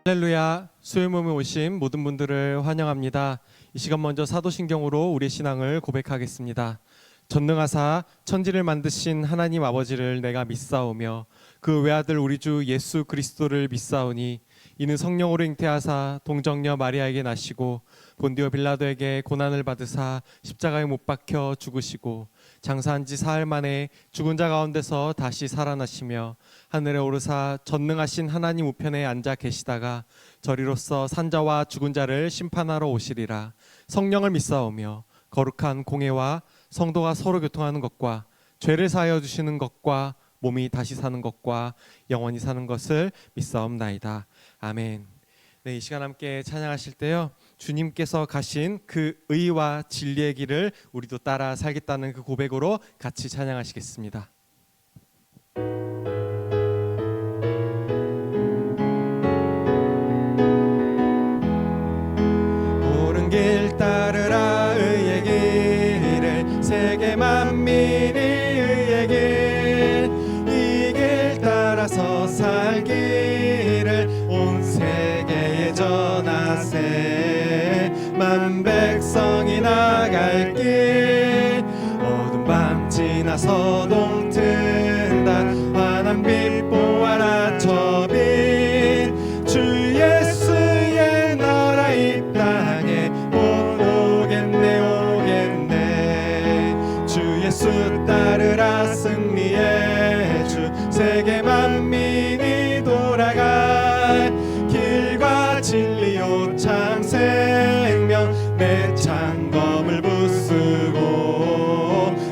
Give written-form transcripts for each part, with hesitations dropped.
할렐루야. 수요 모임에 오신 모든 분들을 환영합니다. 이 시간 먼저 사도신경으로 우리의 신앙을 고백하겠습니다. 전능하사 천지를 만드신 하나님 아버지를 내가 믿사오며 그 외아들 우리 주 예수 그리스도를 믿사오니 이는 성령으로 잉태하사 동정녀 마리아에게 나시고 본디오 빌라도에게 고난을 받으사 십자가에 못 박혀 죽으시고 장사한 지 사흘 만에 죽은 자 가운데서 다시 살아나시며 하늘에 오르사 전능하신 하나님 우편에 앉아 계시다가 저리로서 산자와 죽은 자를 심판하러 오시리라. 성령을 믿사오며 거룩한 공회와 성도가 서로 교통하는 것과 죄를 사하여 주시는 것과 몸이 다시 사는 것과 영원히 사는 것을 믿사옵나이다. 아멘. 네, 이 시간 함께 찬양하실 때요, 주님께서 가신 그 의와 진리의 길을 우리도 따라 살겠다는 그 고백으로 같이 찬양하시겠습니다. 옳은 길 따르라 의의 길을 세계 만민이 의의 길, 이 길 따라서 살기를 온 세계에 전하세. 만 백성이 나갈 길, 어두운 밤 지나서 동튼다. 환한 빛 보아라 저 빛, 주 예수의 나라 이 땅에 곧 오겠네 오겠네. 주 예수 따르라 승리의 주, 세계 만민이 돌아갈 길과 진리요 참 생명, 내 창검을 부수고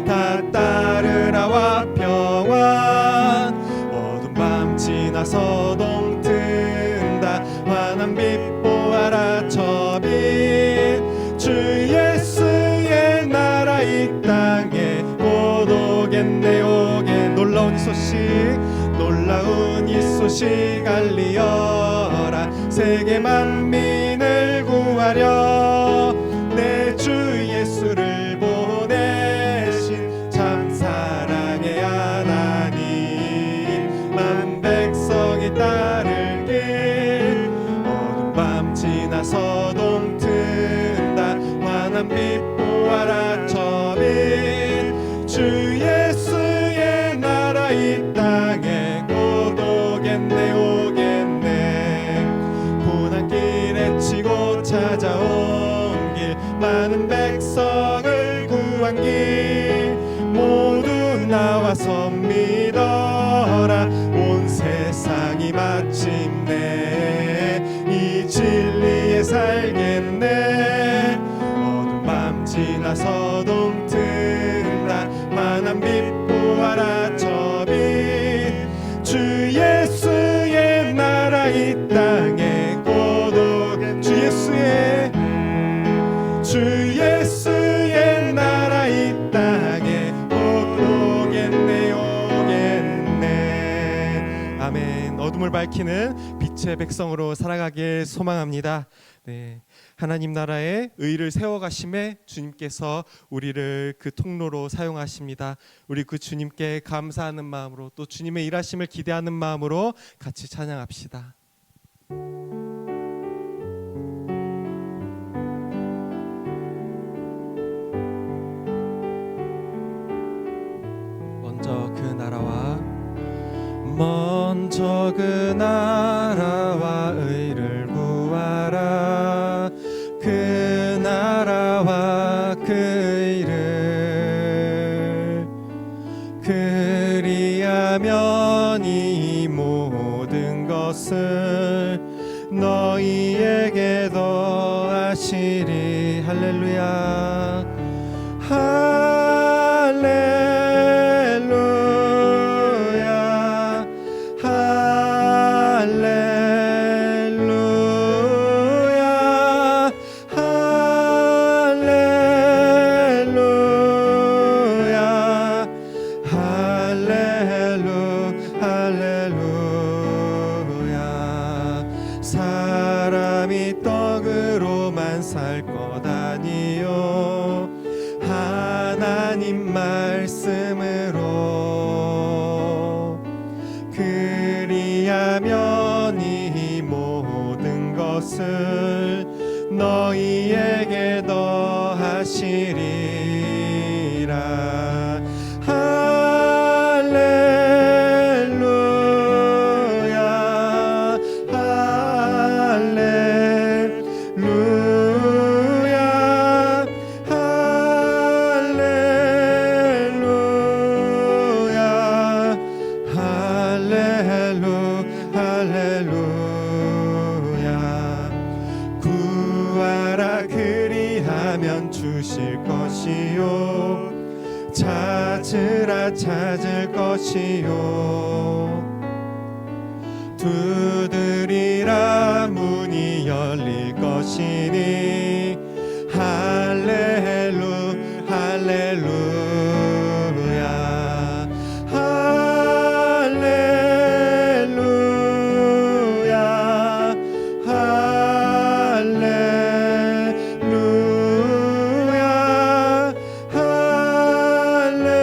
다 따르라와 평안. 어두운 밤 지나서 동튼다. 환한 빛 보아라 저 빛, 주 예수의 나라 이 땅에 곧 오겠네 오겠네. 놀라운 이 소식, 놀라운 이 소식 알리어라. 세계 만민을 구하려 내 주 예수를 보내신 참 사랑의 하나님. 만 백성이 따를 길, 어두운 밤 지나서 동튼다. 환한 빛 보아라 저 빛, 주 예수의 나라 이 땅에 곧 오겠네 오겠네. 고난길에 치고 찾아온 길, 많은 백성을 구한 길, 모두 나와서 믿어라. 온 세상이 마침내 이 진리에 살겠네. 어두운 밤 지나서 동튼다. 만한 빛 보아라 저 빛, 주 예수의 나라 이 땅에 곧 오겠네. 주 예수의 나라 이 땅에 곧 오겠네 오겠네. 아멘. 어둠을 밝히는 빛의 백성으로 살아가길 소망합니다. 네, 하나님 나라의 의를 세워가심에 주님께서 우리를 그 통로로 사용하십니다. 우리 그 주님께 감사하는 마음으로, 또 주님의 일하심을 기대하는 마음으로 같이 찬양합시다. 먼저 그 나라와 의를 구하라. 그 나라와 그 의를, 그리하면 이 모든 것을 너희에게 더하시리. 할렐루야 할렐루야 사람이 떡으로만 살 것 아니요 하나님 말씀으로. 그리하면 이 모든 찾으라 찾을 것이요 두드리라 문이 열릴 것이니 할렐루야 할렐루야 할렐루야 할렐루야 할렐루야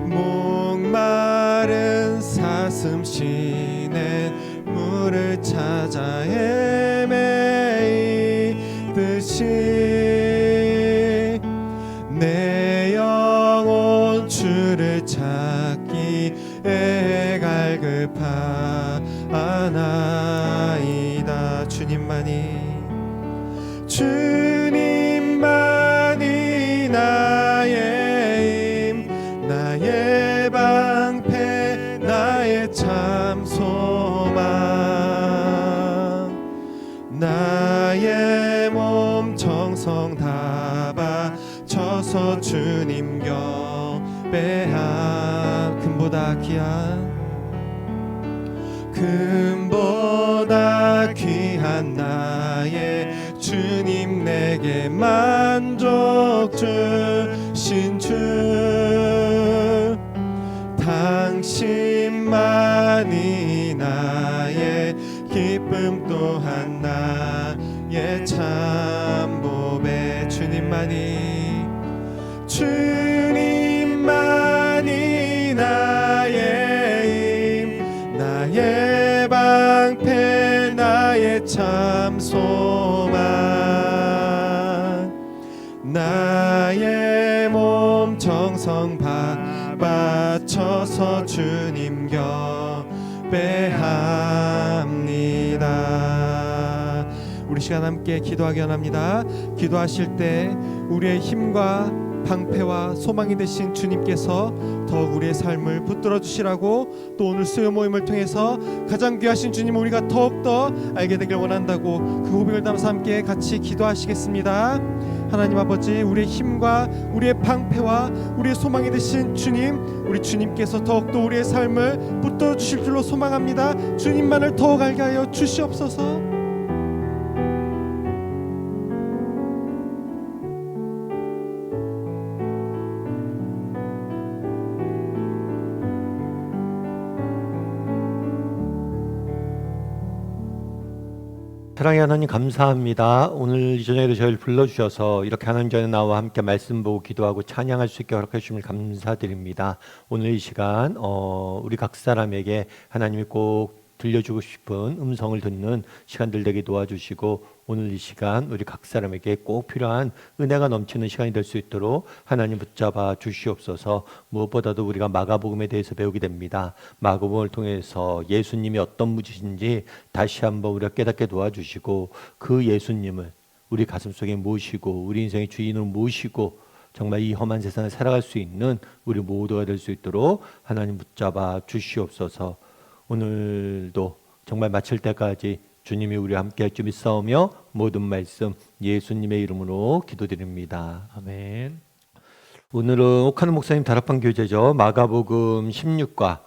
목마른 사슴 시낸 물을 찾아 헤매이듯이 내 영혼 주를 찾기에 갈급하나이다. 주님만이 나의 힘 나의 방패 나의 참 소망 나의 몸 정성 다 바쳐서 주님 경배함 금보다 귀한 나의 주님 내게 만족 주신 주 당신만이 나의 기쁨 또한 나의 참 보배 주님만이 나의 힘 나의 방패 나의 참 소망 나의 몸 정성 바쳐서 주님 경배합니다. 우리 시간 함께 기도하기 원합니다. 기도하실 때 우리의 힘과 방패와 소망이 되신 주님께서 더욱 우리의 삶을 붙들어 주시라고 또 오늘 수요 모임을 통해서 가장 귀하신 주님 우리가 더욱더 알게 되길 원한다고 그 고백을 담아서 함께 같이 기도하시겠습니다. 하나님 아버지 우리의 힘과 우리의 방패와 우리의 소망이 되신 주님 우리 주님께서 더욱더 우리의 삶을 붙들어 주실 줄로 소망합니다. 주님만을 더욱 알게 하여 주시옵소서. 사랑의 하나님 감사합니다. 오늘 이 저녁에도 저희를 불러주셔서 이렇게 하나님 전에 나와 함께 말씀 보고 기도하고 찬양할 수 있게 허락해 주심을 감사드립니다. 오늘 이 시간 우리 각 사람에게 하나님이 꼭 들려주고 싶은 음성을 듣는 시간들 되게 도와주시고 오늘 이 시간 우리 각 사람에게 꼭 필요한 은혜가 넘치는 시간이 될 수 있도록 하나님 붙잡아 주시옵소서. 무엇보다도 우리가 마가복음에 대해서 배우게 됩니다. 마가복음을 통해서 예수님이 어떤 분이신지 다시 한번 우리가 깨닫게 도와주시고 그 예수님을 우리 가슴속에 모시고 우리 인생의 주인으로 모시고 정말 이 험한 세상을 살아갈 수 있는 우리 모두가 될 수 있도록 하나님 붙잡아 주시옵소서. 오늘도 정말 마칠 때까지 주님이 우리와 함께 할 줄 믿사오며 모든 말씀 예수님의 이름으로 기도드립니다. 아멘. 오늘은 옥하는 목사님 다락방 교재죠. 마가복음 16과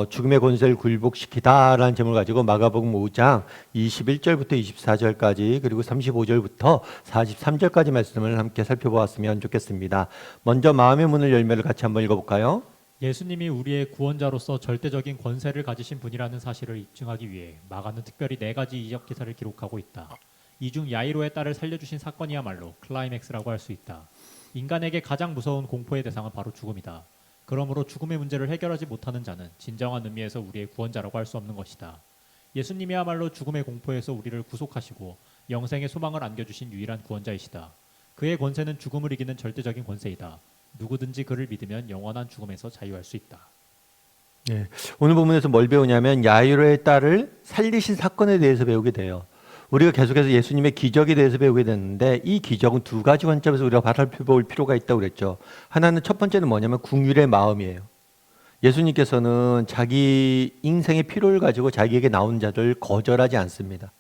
죽음의 권세를 굴복시키다 라는 제목을 가지고 마가복음 5장 21절부터 24절까지 그리고 35절부터 43절까지 말씀을 함께 살펴보았으면 좋겠습니다. 먼저 마음의 문을 열매를 같이 한번 읽어볼까요? 예수님이 우리의 구원자로서 절대적인 권세를 가지신 분이라는 사실을 입증하기 위해 마가는 특별히 4가지 이적 기사를 기록하고 있다. 이 중 야이로의 딸을 살려주신 사건이야말로 클라이맥스라고 할 수 있다. 인간에게 가장 무서운 공포의 대상은 바로 죽음이다. 그러므로 죽음의 문제를 해결하지 못하는 자는 진정한 의미에서 우리의 구원자라고 할 수 없는 것이다. 예수님이야말로 죽음의 공포에서 우리를 구속하시고 영생의 소망을 안겨주신 유일한 구원자이시다. 그의 권세는 죽음을 이기는 절대적인 권세이다. 누구든지 그를 믿으면 영원한 죽음에서 자유할 수 있다. 네, 오늘 본문에서 뭘 배우냐면 야이로의 딸을 살리신 사건에 대해서 배우게 돼요. 우리가 계속해서 예수님의 기적에 대해서 배우게 됐는데 이 기적은 2가지 관점에서 우리가 살펴볼 필요가 있다고 그랬죠. 하나는 첫 번째는 뭐냐면 긍휼의 마음이에요. 예수님께서는 자기 인생의 필요를 가지고 자기에게 나온 자들 거절하지 않습니다.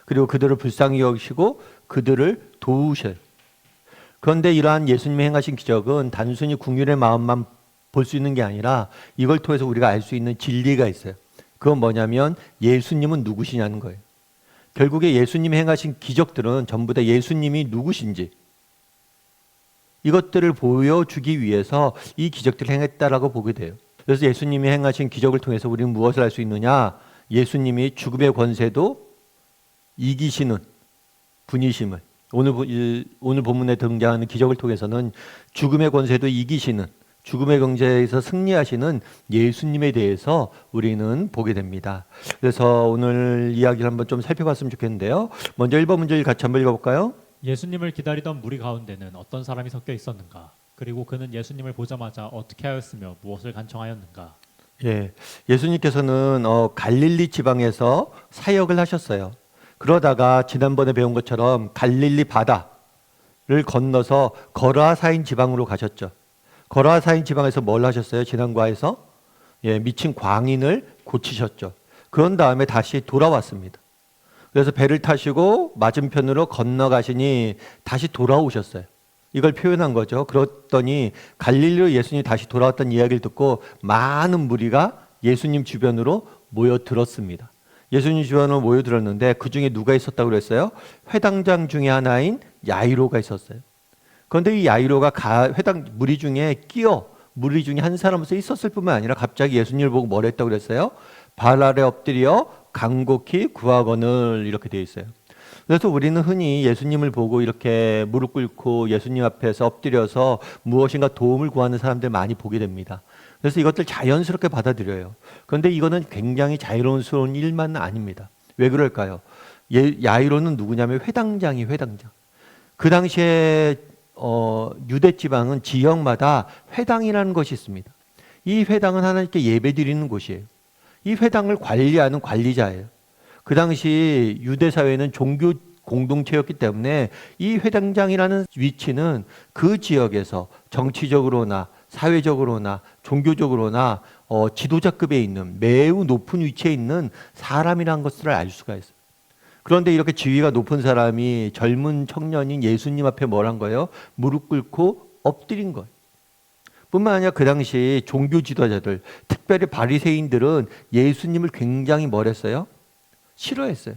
그리고 그들을 불쌍히 여기시고 그들을 도우셔요. 그런데 이러한 예수님이 행하신 기적은 단순히 긍휼의 마음만 볼 수 있는 게 아니라 이걸 통해서 우리가 알 수 있는 진리가 있어요. 그건 뭐냐면 예수님은 누구시냐는 거예요. 결국에 예수님이 행하신 기적들은 전부 다 예수님이 누구신지 이것들을 보여주기 위해서 이 기적들을 행했다라고 보게 돼요. 그래서 예수님이 행하신 기적을 통해서 우리는 무엇을 알 수 있느냐? 예수님이 죽음의 권세도 이기시는 분이심을 오늘 본문에 등장하는 기적을 통해서는 죽음의 권세도 이기시는 죽음의 권세에서 승리하시는 예수님에 대해서 우리는 보게 됩니다. 그래서 오늘 이야기를 한번 좀 살펴봤으면 좋겠는데요. 먼저 1번 문제를 같이 한번 읽어볼까요? 예수님을 기다리던 무리 가운데는 어떤 사람이 섞여 있었는가? 그리고 그는 예수님을 보자마자 어떻게 하였으며 무엇을 간청하였는가? 예, 예수님께서는 갈릴리 지방에서 사역을 하셨어요. 그러다가 지난번에 배운 것처럼 갈릴리 바다를 건너서 거라사인 지방으로 가셨죠. 거라사인 지방에서 뭘 하셨어요? 지난 과에서 미친 광인을 고치셨죠. 그런 다음에 다시 돌아왔습니다. 그래서 배를 타시고 맞은편으로 건너가시니 다시 돌아오셨어요. 이걸 표현한 거죠. 그랬더니 갈릴리로 예수님이 다시 돌아왔다는 이야기를 듣고 많은 무리가 예수님 주변으로 모여들었습니다. 예수님 주변으로 모여들었는데 그 중에 누가 있었다고 그랬어요? 회당장 중에 하나인 야이로가 있었어요. 그런데 이 야이로가 회당 무리 중에 무리 중에 한 사람으로서 있었을 뿐만 아니라 갑자기 예수님을 보고 뭘 했다고 그랬어요? 발 아래 엎드려 간곡히 구하거늘 이렇게 되어 있어요. 그래서 우리는 흔히 예수님을 보고 이렇게 무릎 꿇고 예수님 앞에서 엎드려서 무엇인가 도움을 구하는 사람들 많이 보게 됩니다. 그래서 이것들 자연스럽게 받아들여요. 그런데 이거는 굉장히 자유로운 일만은 아닙니다. 왜 그럴까요? 야이로는 누구냐면 회당장. 그 당시에 유대 지방은 지역마다 회당이라는 것이 있습니다. 이 회당은 하나님께 예배 드리는 곳이에요. 이 회당을 관리하는 관리자예요. 그 당시 유대 사회는 종교 공동체였기 때문에 이 회당장이라는 위치는 그 지역에서 정치적으로나 사회적으로나 종교적으로나 지도자급에 있는 매우 높은 위치에 있는 사람이라는 것을 알 수가 있어요. 그런데 이렇게 지위가 높은 사람이 젊은 청년인 예수님 앞에 뭘 한 거예요? 무릎 꿇고 엎드린 거예요. 뿐만 아니라 그 당시 종교 지도자들, 특별히 바리새인들은 예수님을 굉장히 뭘 했어요? 싫어했어요.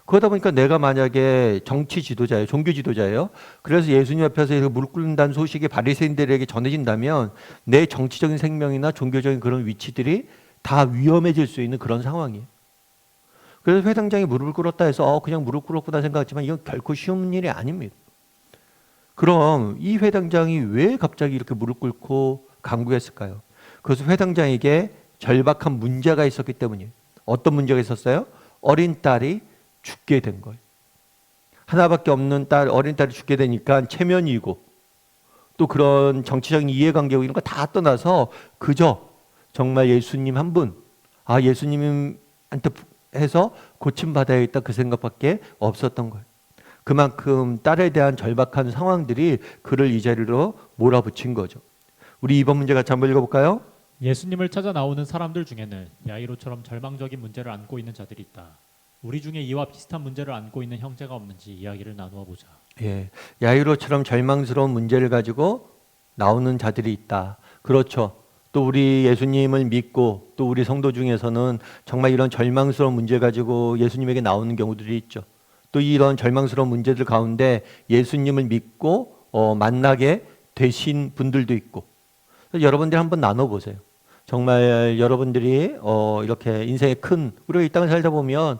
그러다 보니까 내가 만약에 정치 지도자예요, 종교 지도자예요. 그래서 예수님 앞에서 이렇게 무릎 꿇는다는 소식이 바리새인들에게 전해진다면 내 정치적인 생명이나 종교적인 그런 위치들이 다 위험해질 수 있는 그런 상황이에요. 그래서 회당장이 무릎을 꿇었다 해서 그냥 무릎 꿇었구나 생각하지만 이건 결코 쉬운 일이 아닙니다. 그럼 이 회당장이 왜 갑자기 이렇게 무릎 꿇고 간구했을까요? 그것은 회당장에게 절박한 문제가 있었기 때문이에요. 어떤 문제가 있었어요? 어린 딸이 죽게 된 거예요. 하나밖에 없는 어린 딸이 죽게 되니까 체면이고 또 그런 정치적인 이해관계고 이런 거 다 떠나서 그저 정말 예수님 한 분, 예수님한테 해서 고침받아야겠다 그 생각밖에 없었던 거예요. 그만큼 딸에 대한 절박한 상황들이 그를 이 자리로 몰아붙인 거죠. 우리 이번 문제 같이 한번 읽어볼까요? 예수님을 찾아 나오는 사람들 중에는 야이로처럼 절망적인 문제를 안고 있는 자들이 있다. 우리 중에 이와 비슷한 문제를 안고 있는 형제가 없는지 이야기를 나누어 보자. 예, 야이로처럼 절망스러운 문제를 가지고 나오는 자들이 있다. 그렇죠. 또 우리 예수님을 믿고 또 우리 성도 중에서는 정말 이런 절망스러운 문제 가지고 예수님에게 나오는 경우들이 있죠. 또 이런 절망스러운 문제들 가운데 예수님을 믿고 만나게 되신 분들도 있고. 여러분들이 한번 나눠보세요. 정말 여러분들이 이렇게 인생의 우리가 이 땅을 살다 보면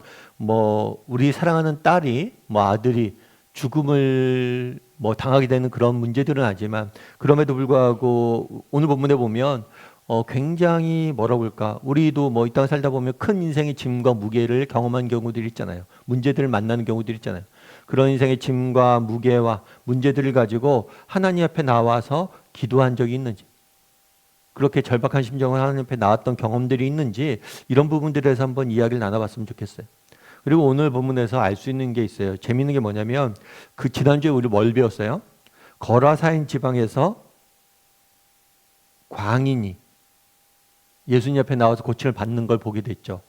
우리 사랑하는 딸이 아들이 죽음을 당하게 되는 그런 문제들은 아니지만 그럼에도 불구하고 오늘 본문에 보면 굉장히 뭐라고 할까, 우리도 이 땅을 살다 보면 큰 인생의 짐과 무게를 경험한 경우들이 있잖아요. 문제들을 만나는 경우들이 있잖아요. 그런 인생의 짐과 무게와 문제들을 가지고 하나님 앞에 나와서 기도한 적이 있는지, 그렇게 절박한 심정을 하나님 앞에 나왔던 경험들이 있는지, 이런 부분들에 대해서 한번 이야기를 나눠봤으면 좋겠어요. 그리고 오늘 본문에서 알 수 있는 게 있어요. 재미있는 게 뭐냐면 그 지난주에 우리 뭘 배웠어요? 거라사인 지방에서 광인이 예수님 앞에 나와서 고침을 받는 걸 보게 됐죠.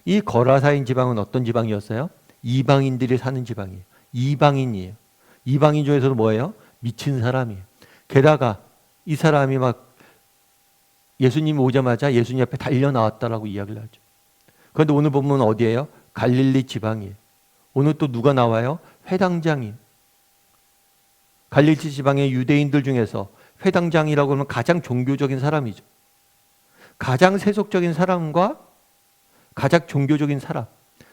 이 거라사인 지방은 어떤 지방이었어요? 이방인들이 사는 지방이에요. 이방인이에요. 이방인 중에서도 뭐예요? 미친 사람이에요. 게다가 이 사람이 막 예수님이 오자마자 예수님 앞에 달려 나왔다라고 이야기를 하죠. 그런데 오늘 보면 어디예요? 갈릴리 지방이에요. 오늘 또 누가 나와요? 회당장이에요. 갈릴리 지방의 유대인들 중에서 회당장이라고 하면 가장 종교적인 사람이죠. 가장 세속적인 사람과 가장 종교적인 사람,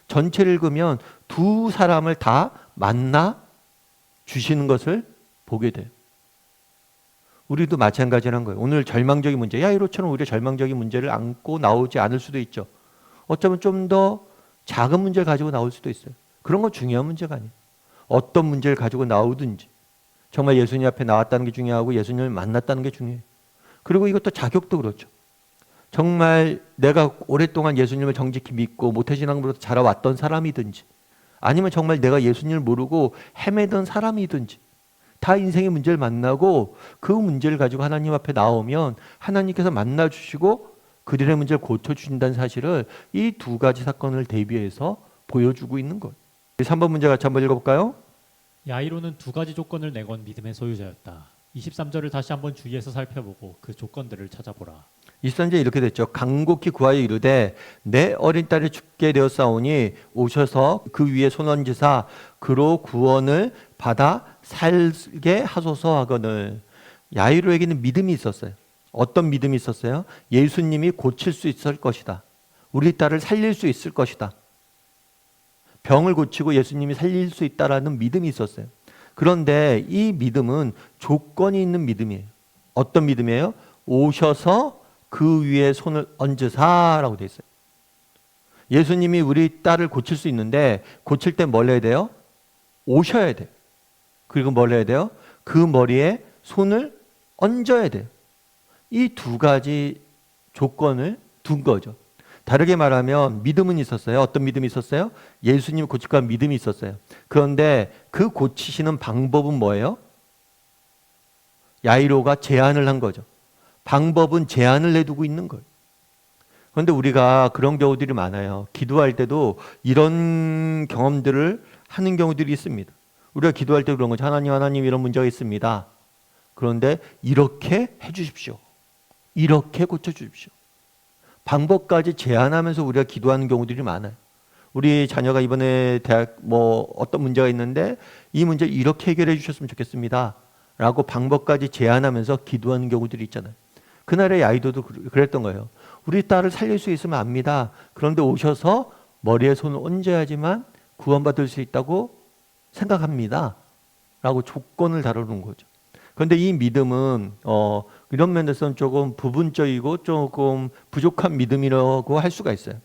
전체를 읽으면 두 사람을 다 만나 주시는 것을 보게 돼요. 우리도 마찬가지라는 거예요. 오늘 절망적인 문제, 야이로처럼 우리가 절망적인 문제를 안고 나오지 않을 수도 있죠. 어쩌면 좀 더 작은 문제를 가지고 나올 수도 있어요. 그런 건 중요한 문제가 아니에요. 어떤 문제를 가지고 나오든지 정말 예수님 앞에 나왔다는 게 중요하고 예수님을 만났다는 게 중요해요. 그리고 이것도 자격도 그렇죠. 정말 내가 오랫동안 예수님을 정직히 믿고 모태신앙으로부터 자라왔던 사람이든지 아니면 정말 내가 예수님을 모르고 헤매던 사람이든지 다 인생의 문제를 만나고 그 문제를 가지고 하나님 앞에 나오면 하나님께서 만나주시고 그들의 문제를 고쳐주신다는 사실을 이 두 가지 사건을 대비해서 보여주고 있는 거예요. 3번 문제 같이 한번 읽어볼까요? 야이로는 두 가지 조건을 내건 믿음의 소유자였다. 23절을 다시 한번 주의해서 살펴보고 그 조건들을 찾아보라. 23절에 이렇게 됐죠. 간곡히 구하여 이르되 내 어린 딸이 죽게 되었사오니 오셔서 그 위에 손 얹으사 그로 구원을 받아 살게 하소서 하거늘. 야이로에게는 믿음이 있었어요. 어떤 믿음이 있었어요? 예수님이 고칠 수 있을 것이다. 우리 딸을 살릴 수 있을 것이다. 병을 고치고 예수님이 살릴 수 있다라는 믿음이 있었어요. 그런데 이 믿음은 조건이 있는 믿음이에요. 어떤 믿음이에요? 오셔서 그 위에 손을 얹으사라고 되어 있어요. 예수님이 우리 딸을 고칠 수 있는데 고칠 때 뭘 해야 돼요? 오셔야 돼요. 그리고 뭘 해야 돼요? 그 머리에 손을 얹어야 돼요. 이 두 가지 조건을 둔 거죠. 다르게 말하면 믿음은 있었어요. 어떤 믿음이 있었어요? 예수님을 고칠 거란 믿음이 있었어요. 그런데 그 고치시는 방법은 뭐예요? 야이로가 제안을 한 거죠. 방법은 제안을 내두고 있는 거예요. 그런데 우리가 그런 경우들이 많아요. 기도할 때도 이런 경험들을 하는 경우들이 있습니다. 우리가 기도할 때 그런 거죠. 하나님 이런 문제가 있습니다. 그런데 이렇게 해 주십시오. 이렇게 고쳐 주십시오. 방법까지 제안하면서 우리가 기도하는 경우들이 많아요. 우리 자녀가 이번에 대학 어떤 문제가 있는데 이 문제를 이렇게 해결해 주셨으면 좋겠습니다. 라고 방법까지 제안하면서 기도하는 경우들이 있잖아요. 그날의 아이도도 그랬던 거예요. 우리 딸을 살릴 수 있으면 압니다. 그런데 오셔서 머리에 손을 얹어야지만 구원받을 수 있다고 생각합니다. 라고 조건을 다루는 거죠. 그런데 이 믿음은 이런 면에서는 조금 부분적이고 조금 부족한 믿음이라고 할 수가 있어요.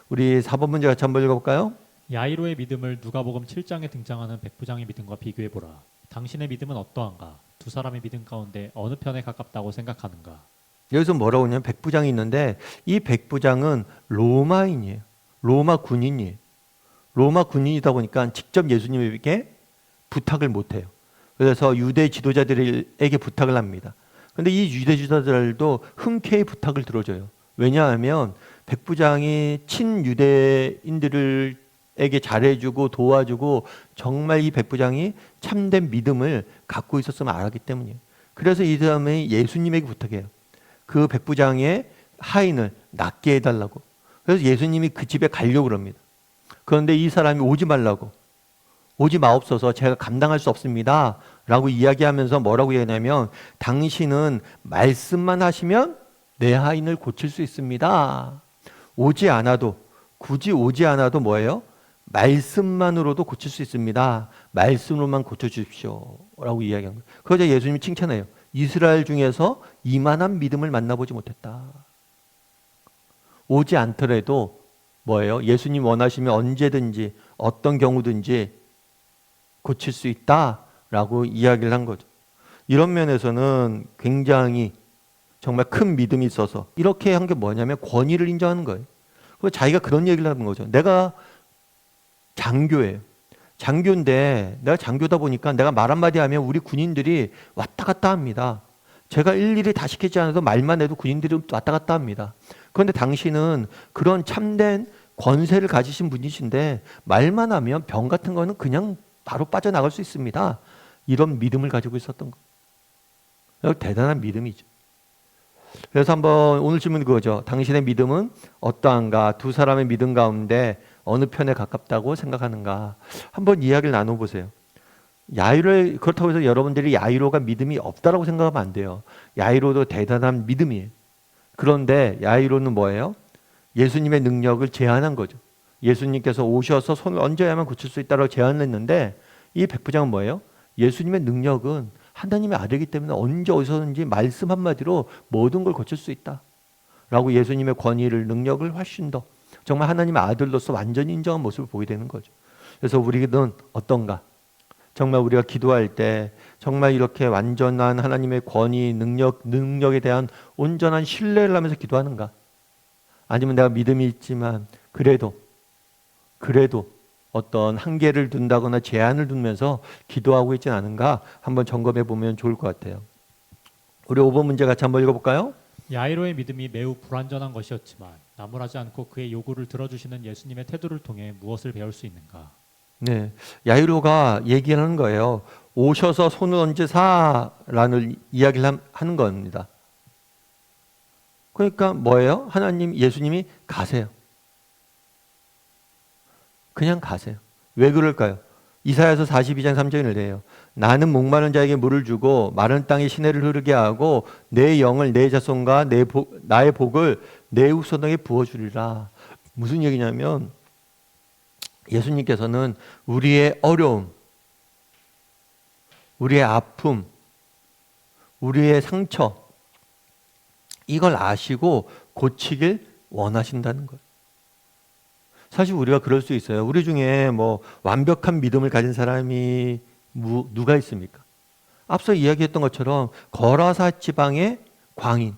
우리 4번 문제 같이 한번 읽어볼까요? 야이로의 믿음을 누가복음 7장에 등장하는 백부장의 믿음과 비교해보라. 당신의 믿음은 어떠한가? 두 사람의 믿음 가운데 어느 편에 가깝다고 생각하는가? 여기서 뭐라고 하냐면 백부장이 있는데 이 백부장은 로마인이에요. 로마 군인이에요. 로마 군인이다 보니까 직접 예수님에게 부탁을 못해요. 그래서 유대 지도자들에게 부탁을 합니다. 그런데 이 유대 지도자들도 흔쾌히 부탁을 들어줘요. 왜냐하면 백부장이 친유대인들에게 잘해주고 도와주고 정말 이 백부장이 참된 믿음을 갖고 있었으면 알았기 때문이에요. 그래서 이 사람이 예수님에게 부탁해요. 그 백부장의 하인을 낫게 해달라고. 그래서 예수님이 그 집에 가려고 합니다. 그런데 이 사람이 오지 말라고. 오지 마옵소서, 제가 감당할 수 없습니다. 라고 이야기하면서 뭐라고 얘기하냐면 당신은 말씀만 하시면 내 하인을 고칠 수 있습니다. 오지 않아도, 굳이 오지 않아도 뭐예요? 말씀만으로도 고칠 수 있습니다. 말씀으로만 고쳐주십시오. 라고 이야기한 거예요. 그러자 예수님이 칭찬해요. 이스라엘 중에서 이만한 믿음을 만나보지 못했다. 오지 않더라도 뭐예요? 예수님 원하시면 언제든지 어떤 경우든지 고칠 수 있다라고 이야기를 한 거죠. 이런 면에서는 굉장히 정말 큰 믿음이 있어서 이렇게 한 게 뭐냐면 권위를 인정하는 거예요. 그리고 자기가 그런 얘기를 하는 거죠. 내가 장교예요. 장교인데 내가 장교다 보니까 내가 말 한마디 하면 우리 군인들이 왔다 갔다 합니다. 제가 일일이 다 시키지 않아도 말만 해도 군인들이 왔다 갔다 합니다. 그런데 당신은 그런 참된 권세를 가지신 분이신데 말만 하면 병 같은 거는 그냥 바로 빠져나갈 수 있습니다. 이런 믿음을 가지고 있었던 거. 대단한 믿음이죠. 그래서 한번 오늘 질문은 그거죠. 당신의 믿음은 어떠한가? 두 사람의 믿음 가운데 어느 편에 가깝다고 생각하는가? 한번 이야기를 나눠보세요. 야이로, 그렇다고 해서 여러분들이 야이로가 믿음이 없다라고 생각하면 안 돼요. 야이로도 대단한 믿음이에요. 그런데 야이로는 뭐예요? 예수님의 능력을 제한한 거죠. 예수님께서 오셔서 손을 얹어야만 고칠 수 있다고 제안을 했는데 이 백부장은 뭐예요? 예수님의 능력은 하나님의 아들이기 때문에 언제 어디서든지 말씀 한마디로 모든 걸 고칠 수 있다 라고 예수님의 권위를, 능력을 훨씬 더 정말 하나님의 아들로서 완전히 인정한 모습을 보게 되는 거죠. 그래서 우리는 어떤가? 정말 우리가 기도할 때 정말 이렇게 완전한 하나님의 권위, 능력에 대한 온전한 신뢰를 하면서 기도하는가? 아니면 내가 믿음이 있지만 그래도 어떤 한계를 둔다거나 제한을 두면서 기도하고 있진 않은가? 한번 점검해 보면 좋을 것 같아요. 우리 5번 문제 같이 한번 읽어볼까요? 야이로의 믿음이 매우 불완전한 것이었지만 나무라지 않고 그의 요구를 들어주시는 예수님의 태도를 통해 무엇을 배울 수 있는가? 네, 야이로가 얘기하는 거예요. 오셔서 손을 얹으사라는 이야기를 하는 겁니다. 그러니까 뭐예요? 예수님이 가세요. 그냥 가세요. 왜 그럴까요? 이사야서 42장 3절을 내요. 나는 목마른 자에게 물을 주고 마른 땅에 시내를 흐르게 하고 내 영을 내 자손과 나의 복을 내 후손에게 부어주리라. 무슨 얘기냐면 예수님께서는 우리의 어려움, 우리의 아픔, 우리의 상처 이걸 아시고 고치길 원하신다는 거예요. 사실 우리가 그럴 수 있어요. 우리 중에 뭐 완벽한 믿음을 가진 사람이 누가 있습니까? 앞서 이야기했던 것처럼 거라사 지방의 광인.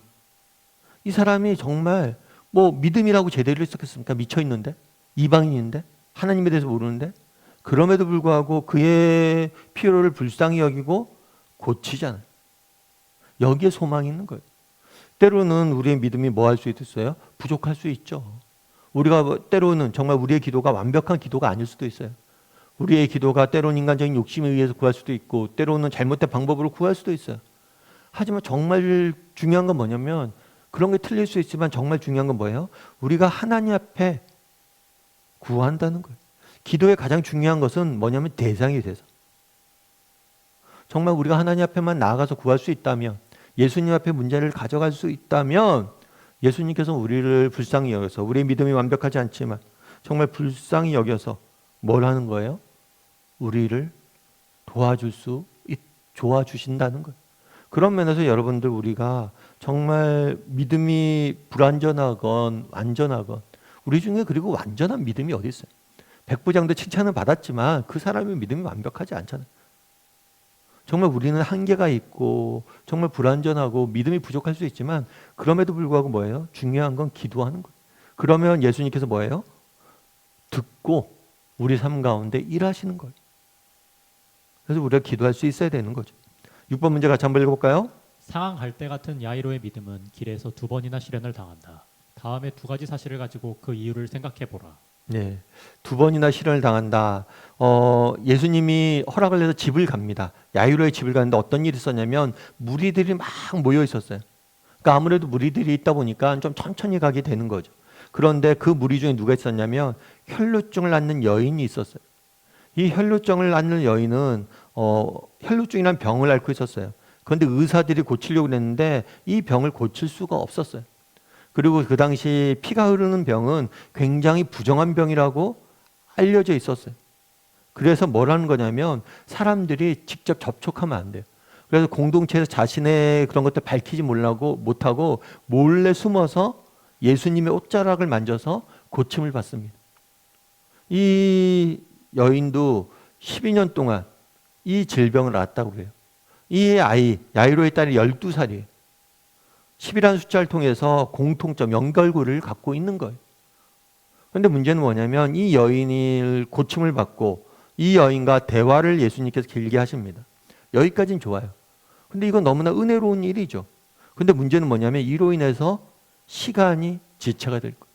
이 사람이 정말 뭐 믿음이라고 제대로 했었겠습니까? 미쳐 있는데, 이방인인데, 하나님에 대해서 모르는데, 그럼에도 불구하고 그의 필요를 불쌍히 여기고 고치잖아요. 여기에 소망이 있는 거예요. 때로는 우리의 믿음이 뭐 할 수 있어요? 부족할 수 있죠. 우리가 때로는 정말 우리의 기도가 완벽한 기도가 아닐 수도 있어요. 우리의 기도가 때로는 인간적인 욕심에 의해서 구할 수도 있고 때로는 잘못된 방법으로 구할 수도 있어요. 하지만 정말 중요한 건 뭐냐면 그런 게 틀릴 수 있지만 정말 중요한 건 뭐예요? 우리가 하나님 앞에 구한다는 거예요. 기도의 가장 중요한 것은 뭐냐면 대상이 돼서 정말 우리가 하나님 앞에만 나아가서 구할 수 있다면 예수님 앞에 문제를 가져갈 수 있다면 예수님께서 우리를 불쌍히 여겨서 우리의 믿음이 완벽하지 않지만 정말 불쌍히 여겨서 뭘 하는 거예요? 우리를 도와주신다는 거예요. 그런 면에서 여러분들 우리가 정말 믿음이 불완전하건 완전하건 우리 중에 그리고 완전한 믿음이 어디 있어요? 백부장도 칭찬을 받았지만 그 사람의 믿음이 완벽하지 않잖아요. 정말 우리는 한계가 있고 정말 불완전하고 믿음이 부족할 수 있지만 그럼에도 불구하고 뭐예요? 중요한 건 기도하는 거예요. 그러면 예수님께서 뭐예요? 듣고 우리 삶 가운데 일하시는 거예요. 그래서 우리가 기도할 수 있어야 되는 거죠. 6번 문제 같이 한번 읽어볼까요? 상한 갈대 같은 야이로의 믿음은 길에서 2번이나 시련을 당한다. 다음에 2가지 사실을 가지고 그 이유를 생각해 보라. 네, 2번이나 시련을 당한다. 예수님이 허락을 내서 집을 갑니다. 야이로의 집을 가는데 어떤 일이 있었냐면 무리들이 막 모여 있었어요. 그러니까 아무래도 무리들이 있다 보니까 좀 천천히 가게 되는 거죠. 그런데 그 무리 중에 누가 있었냐면 혈루증을 앓는 여인이 있었어요. 이 혈루증을 앓는 여인은 혈루증이라는 병을 앓고 있었어요. 그런데 의사들이 고치려고 했는데 이 병을 고칠 수가 없었어요. 그리고 그 당시 피가 흐르는 병은 굉장히 부정한 병이라고 알려져 있었어요. 그래서 뭘 하는 거냐면 사람들이 직접 접촉하면 안 돼요. 그래서 공동체에서 자신의 그런 것들 밝히지 못하고 몰래 숨어서 예수님의 옷자락을 만져서 고침을 받습니다. 이 여인도 12년 동안 이 질병을 앓았다고 그래요. 이 아이, 야이로의 딸이 12살이에요. 10이라는 숫자를 통해서 공통점, 연결고리를 갖고 있는 거예요. 그런데 문제는 뭐냐면 이 여인이 고침을 받고 이 여인과 대화를 예수님께서 길게 하십니다. 여기까지는 좋아요. 근데 이건 너무나 은혜로운 일이죠. 근데 문제는 뭐냐면 이로 인해서 시간이 지체가 될 거예요.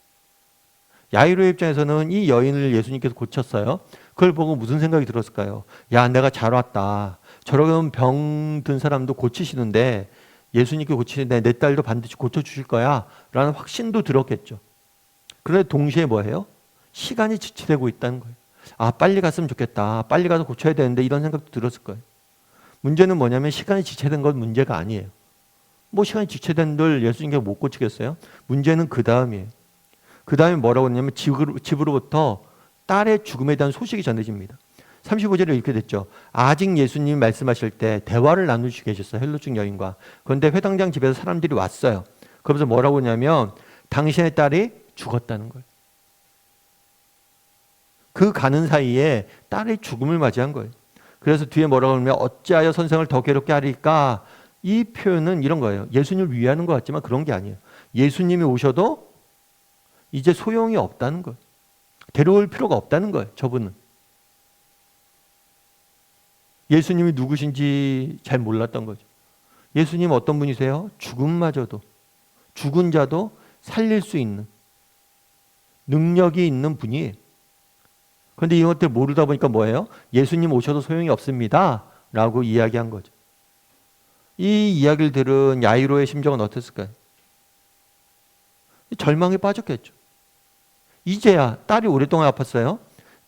야이로의 입장에서는 이 여인을 예수님께서 고쳤어요. 그걸 보고 무슨 생각이 들었을까요? 야, 내가 잘 왔다. 저런 병 든 사람도 고치시는데 예수님께 고치시는데 내 딸도 반드시 고쳐주실 거야 라는 확신도 들었겠죠. 그런데 동시에 뭐예요? 시간이 지체되고 있다는 거예요. 아, 빨리 갔으면 좋겠다. 빨리 가서 고쳐야 되는데 이런 생각도 들었을 거예요. 문제는 뭐냐면 시간이 지체된 건 문제가 아니에요. 뭐 시간이 지체된 걸 예수님께 못 고치겠어요? 문제는 그 다음이에요. 그 다음에 뭐라고 했냐면 집으로부터 딸의 죽음에 대한 소식이 전해집니다. 35절에 이렇게 됐죠. 아직 예수님이 말씀하실 때 대화를 나누시고 계셨어요. 헬로중 여인과. 그런데 회당장 집에서 사람들이 왔어요. 그러면서 뭐라고 하냐면 당신의 딸이 죽었다는 거예요. 그 가는 사이에 딸의 죽음을 맞이한 거예요. 그래서 뒤에 뭐라고 하냐면 어찌하여 선생을 더 괴롭게 하리까? 이 표현은 이런 거예요. 예수님을 위하는 것 같지만 그런 게 아니에요. 예수님이 오셔도 이제 소용이 없다는 거예요. 데려올 필요가 없다는 거예요. 저분은. 예수님이 누구신지 잘 몰랐던 거죠. 예수님 어떤 분이세요? 죽음마저도, 죽은 자도 살릴 수 있는 능력이 있는 분이에요. 그런데 이것들 모르다 보니까 뭐예요? 예수님 오셔도 소용이 없습니다 라고 이야기한 거죠. 이 이야기를 들은 야이로의 심정은 어땠을까요? 절망에 빠졌겠죠. 이제야 딸이 오랫동안 아팠어요.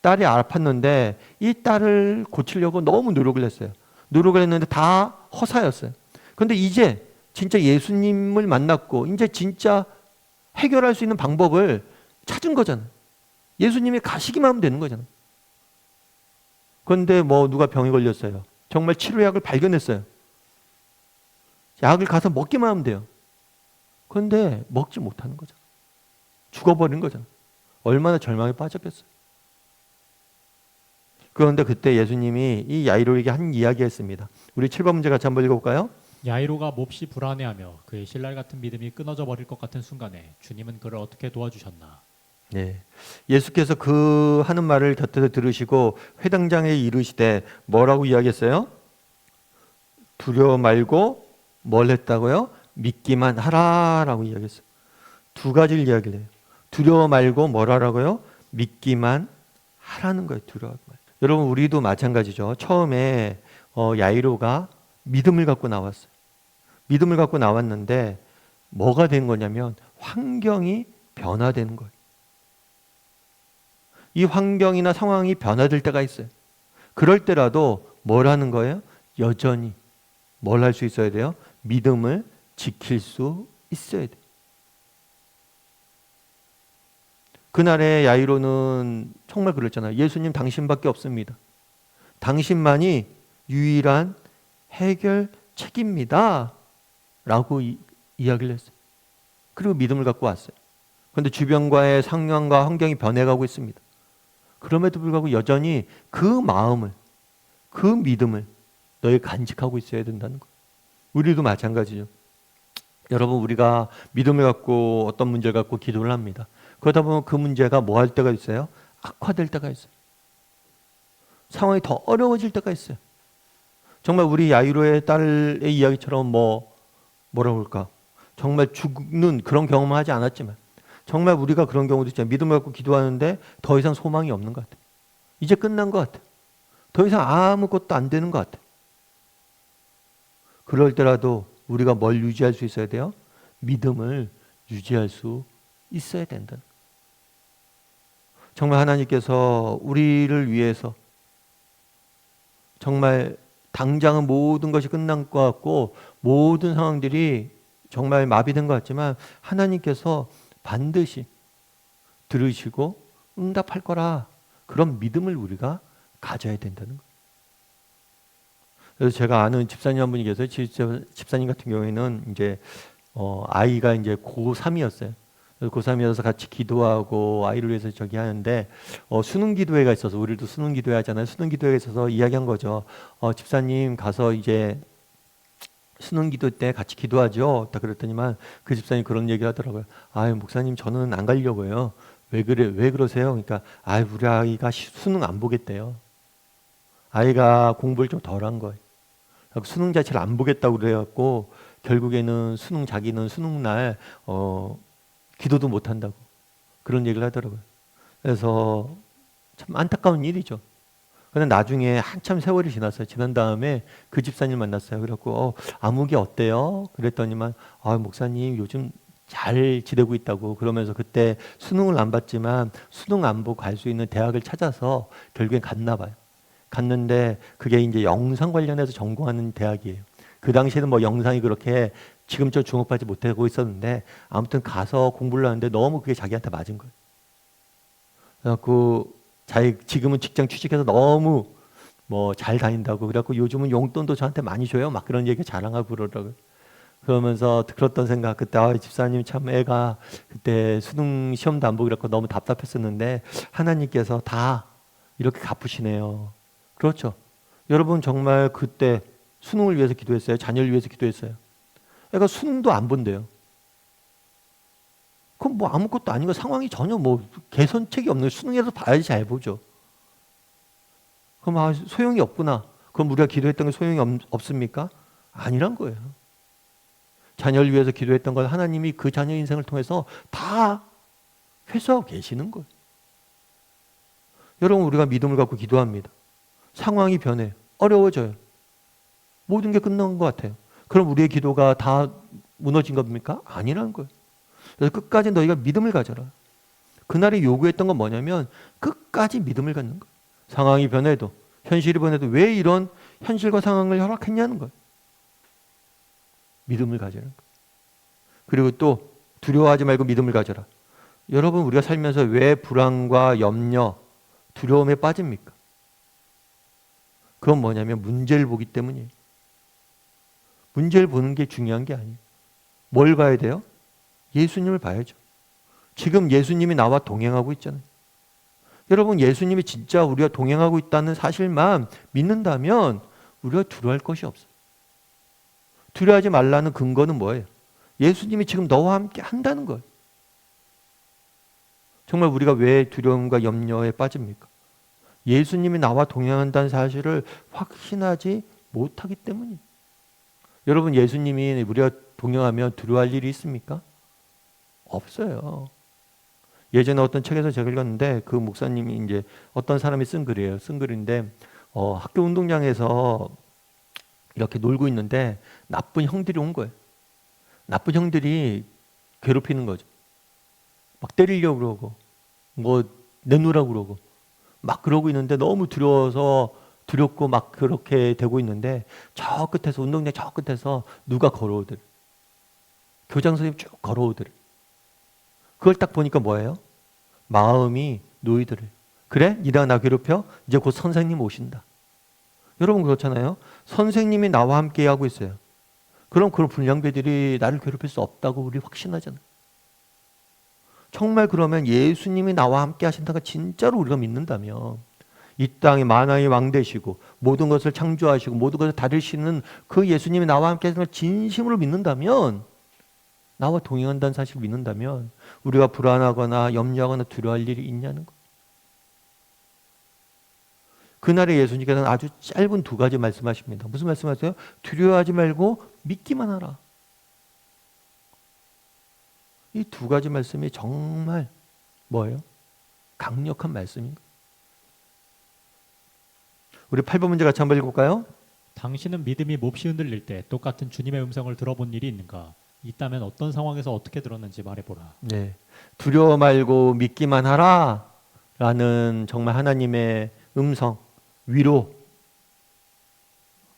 딸이 아팠는데 이 딸을 고치려고 너무 노력을 했어요. 노력을 했는데 다 허사였어요. 그런데 이제 진짜 예수님을 만났고 이제 진짜 해결할 수 있는 방법을 찾은 거잖아요. 예수님이 가시기만 하면 되는 거잖아요. 그런데 뭐 누가 병에 걸렸어요. 정말 치료약을 발견했어요. 약을 가서 먹기만 하면 돼요. 그런데 먹지 못하는 거잖아요. 죽어버린 거잖아요. 얼마나 절망에 빠졌겠어요. 그런데 그때 예수님이 이 야이로에게 한 이야기 했습니다. 우리 7번 문제 같이 한번 읽어볼까요? 야이로가 몹시 불안해하며 그의 신랄 같은 믿음이 끊어져 버릴 것 같은 순간에 주님은 그를 어떻게 도와주셨나? 네. 예수께서 그 하는 말을 곁에서 들으시고 회당장에 이르시되 뭐라고 이야기했어요? 두려워 말고 뭘 했다고요? 믿기만 하라라고 이야기했어요. 두 가지를 이야기를 해요. 두려워 말고 뭘 하라고요? 믿기만 하라는 거예요. 두려워 말고. 여러분 우리도 마찬가지죠. 처음에 야이로가 믿음을 갖고 나왔어요. 믿음을 갖고 나왔는데 뭐가 된 거냐면 환경이 변화되는 거예요. 이 환경이나 상황이 변화될 때가 있어요. 그럴 때라도 뭘 하는 거예요? 여전히 뭘 할 수 있어야 돼요? 믿음을 지킬 수 있어야 돼요. 그날의 야이로는 정말 그랬잖아요. 예수님 당신밖에 없습니다. 당신만이 유일한 해결책입니다. 라고 이야기를 했어요. 그리고 믿음을 갖고 왔어요. 그런데 주변과의 상황과 환경이 변해가고 있습니다. 그럼에도 불구하고 여전히 그 마음을, 그 믿음을 너희 간직하고 있어야 된다는 거예요. 우리도 마찬가지죠. 여러분 우리가 믿음을 갖고 어떤 문제를 갖고 기도를 합니다. 그러다 보면 그 문제가 뭐 할 때가 있어요? 악화될 때가 있어요. 상황이 더 어려워질 때가 있어요. 정말 우리 야이로의 딸의 이야기처럼 뭐라고 할까? 정말 죽는 그런 경험을 하지 않았지만 정말 우리가 그런 경우도 있잖아요. 믿음을 갖고 기도하는데 더 이상 소망이 없는 것 같아요. 이제 끝난 것 같아요. 더 이상 아무것도 안 되는 것 같아요. 그럴 때라도 우리가 뭘 유지할 수 있어야 돼요? 믿음을 유지할 수 있어야 된다. 정말 하나님께서 우리를 위해서 정말 당장은 모든 것이 끝난 것 같고 모든 상황들이 정말 마비된 것 같지만 하나님께서 반드시 들으시고 응답할 거라 그런 믿음을 우리가 가져야 된다는 거예요. 그래서 제가 아는 집사님 한 분이 계세요. 집사님 같은 경우에는 이제 아이가 이제 고3이었어요. 고3이어서 같이 기도하고 아이를 위해서 저기 하는데 수능 기도회가 있어서 우리도 수능 기도회 하잖아요. 수능 기도회가 있어서 이야기한 거죠. 집사님 가서 이제 수능 기도 때 같이 기도하죠. 딱 그랬더니만 그 집사님 그런 얘기 하더라고요. 아유 목사님 저는 안 가려고요. 왜 그래? 왜 그러세요? 그러니까 아유 우리 아이가 수능 안 보겠대요. 아이가 공부를 좀 덜 한 거예요. 수능 자체를 안 보겠다고 그래갖고 결국에는 자기는 수능 날 기도도 못 한다고 그런 얘기를 하더라고요. 그래서 참 안타까운 일이죠. 근데 나중에 한참 세월이 지났어요. 지난 다음에 그 집사님 만났어요. 그래갖고 아무개 어때요? 그랬더니만 목사님 요즘 잘 지내고 있다고. 그러면서 그때 수능을 안 봤지만 수능 안 보고 갈 수 있는 대학을 찾아서 결국엔 갔나 봐요. 갔는데 그게 이제 영상 관련해서 전공하는 대학이에요. 그 당시에는 뭐 영상이 그렇게 지금처럼 주목받지 못하고 있었는데 아무튼 가서 공부를 하는데 너무 그게 자기한테 맞은 거예요. 그래갖고 지금은 직장 취직해서 너무 뭐 잘 다닌다고. 그래갖고 요즘은 용돈도 저한테 많이 줘요. 막 그런 얘기 자랑하고 그러더라고요. 그러면서 들었던 생각, 그때 집사님 참 애가 그때 수능 시험도 안 보고 그랬고 너무 답답했었는데 하나님께서 다 이렇게 갚으시네요. 그렇죠. 여러분 정말 그때 수능을 위해서 기도했어요. 자녀를 위해서 기도했어요. 애가 수능도 안 본대요. 그럼 뭐 아무것도 아닌 거, 상황이 전혀 뭐 개선책이 없는, 수능에서 봐야지 잘 보죠. 그럼 소용이 없구나. 그럼 우리가 기도했던 게 소용이 없습니까? 아니란 거예요. 자녀를 위해서 기도했던 건 하나님이 그 자녀 인생을 통해서 다 회수하고 계시는 거예요. 여러분, 우리가 믿음을 갖고 기도합니다. 상황이 변해요. 어려워져요. 모든 게 끝난 것 같아요. 그럼 우리의 기도가 다 무너진 겁니까? 아니라는 거예요. 그래서 끝까지 너희가 믿음을 가져라. 그날이 요구했던 건 뭐냐면 끝까지 믿음을 갖는 거예요. 상황이 변해도, 현실이 변해도 왜 이런 현실과 상황을 허락했냐는 거예요. 믿음을 가지라는 거예요. 그리고 또 두려워하지 말고 믿음을 가져라. 여러분, 우리가 살면서 왜 불안과 염려, 두려움에 빠집니까? 그건 뭐냐면 문제를 보기 때문이에요. 문제를 보는 게 중요한 게 아니에요. 뭘 봐야 돼요? 예수님을 봐야죠. 지금 예수님이 나와 동행하고 있잖아요. 여러분, 예수님이 진짜 우리가 동행하고 있다는 사실만 믿는다면 우리가 두려워할 것이 없어요. 두려워하지 말라는 근거는 뭐예요? 예수님이 지금 너와 함께 한다는 거예요. 정말 우리가 왜 두려움과 염려에 빠집니까? 예수님이 나와 동행한다는 사실을 확신하지 못하기 때문이에요. 여러분, 예수님이 우리가 동행하면 두려워할 일이 있습니까? 없어요. 예전에 어떤 책에서 제가 읽었는데 그 목사님이 이제 어떤 사람이 쓴 글이에요. 쓴 글인데 학교 운동장에서 이렇게 놀고 있는데 나쁜 형들이 온 거예요. 나쁜 형들이 괴롭히는 거죠. 막 때리려고 그러고 뭐 내놓으라고 그러고 막 그러고 있는데 너무 두렵고 막 그렇게 되고 있는데 저 끝에서, 운동장 저 끝에서 누가 걸어오더래. 교장 선생님 쭉 걸어오더래. 그걸 딱 보니까 뭐예요? 마음이 놓이더래. 그래? 니가 나 괴롭혀? 이제 곧 선생님 오신다. 여러분, 그렇잖아요. 선생님이 나와 함께 하고 있어요. 그럼 그런 불량배들이 나를 괴롭힐 수 없다고 우리 확신하잖아요. 정말 그러면 예수님이 나와 함께 하신다가 진짜로 우리가 믿는다면 이 땅에 만왕의 왕 되시고 모든 것을 창조하시고 모든 것을 다루시는 그 예수님이 나와 함께 하시는 걸 진심으로 믿는다면, 나와 동행한다는 사실을 믿는다면 우리가 불안하거나 염려하거나 두려워할 일이 있냐는 거예요. 그날에 예수님께서는 아주 짧은 두 가지 말씀하십니다. 무슨 말씀하세요? 두려워하지 말고 믿기만 하라. 이 두 가지 말씀이 정말 뭐예요? 강력한 말씀인 거예요. 우리 8번 문제 같이 한번 읽어볼까요? 당신은 믿음이 몹시 흔들릴 때 똑같은 주님의 음성을 들어본 일이 있는가? 있다면 어떤 상황에서 어떻게 들었는지 말해보라. 네, 두려워 말고 믿기만 하라 라는 정말 하나님의 음성, 위로,